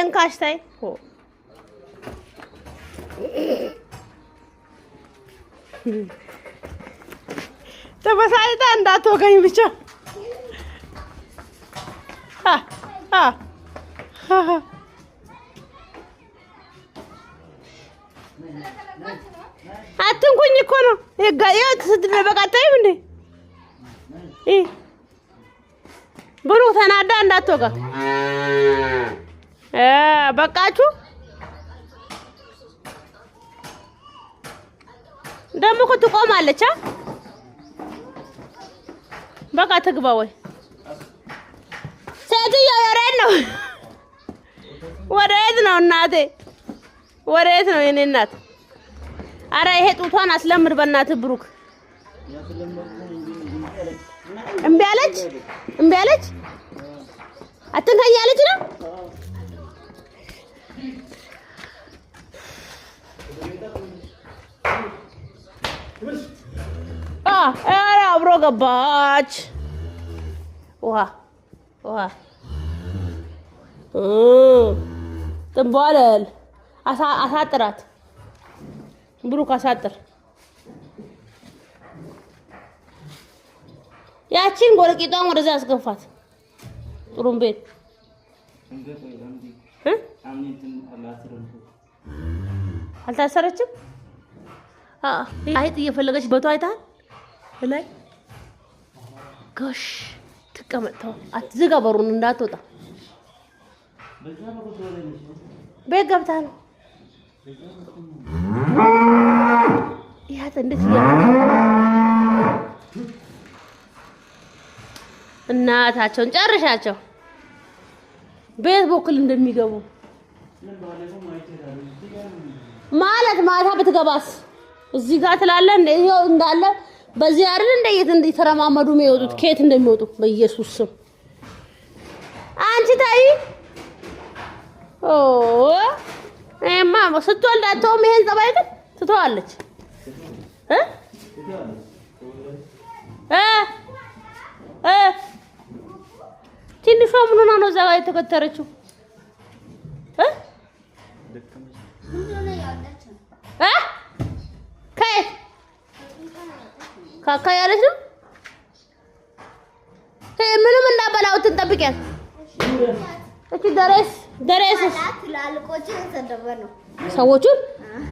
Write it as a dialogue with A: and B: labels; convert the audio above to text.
A: ልንካሽታይ ሆ ተበሳይታ እንዳትወገኝ ብቻ አትንኩኝ እኮ ነው ይጋያ ስትደበቃታይም እንዴ ብሩ ተናዳ እንዳትወጋ በቃችሁ ደሞ እኮ ትቆማለች በቃ ትግባ ወይ ሴትዮ ወሬት ነው እናቴ ወሬት ነው የኔ እናት አረ ይሄ ጡቷን አስለምድ በእናትህ ብሩክ እምቢ አለች አትንከኝ አለች ነው አረ አብሮ ገባች ውሃ ጥንቧለል አሳጥራት ብሩክ አሳጥር ያቺን ጎረቂቷን ወደዛ አስገፋት ጥሩምቤት አልታሰረችም አይጥ እየፈለገች በቷ አይታል ላይ ጎሽ ተቀመጥተው አትዝጋ በሩን እንዳትወጣ ቤት ገብታ ነው ያት እንዴት እናታቸውን ጨርሻቸው ቤት በኩል እንደሚገቡ ማለት ማታ ብትገባስ እዚህ ጋር ትላለ እንዳለ በዚህ አይደል እንደየት እንዲተረማመዱ የሚወጡት ከየት እንደሚወጡ በኢየሱስ ስም አንቺ ታይ እማ ስትወልድ አትተውም ይሄን ፀባይ ግን ትተዋለች ትንሿ ምን ሆና ነው እዛ ጋር የተከተረችው ከየት ካካ ያለች ነው ምንም እንዳበላው ትጠብቂያት እቺ ደረስ ትላልቆችን ሰደበ ነው ሰዎቹ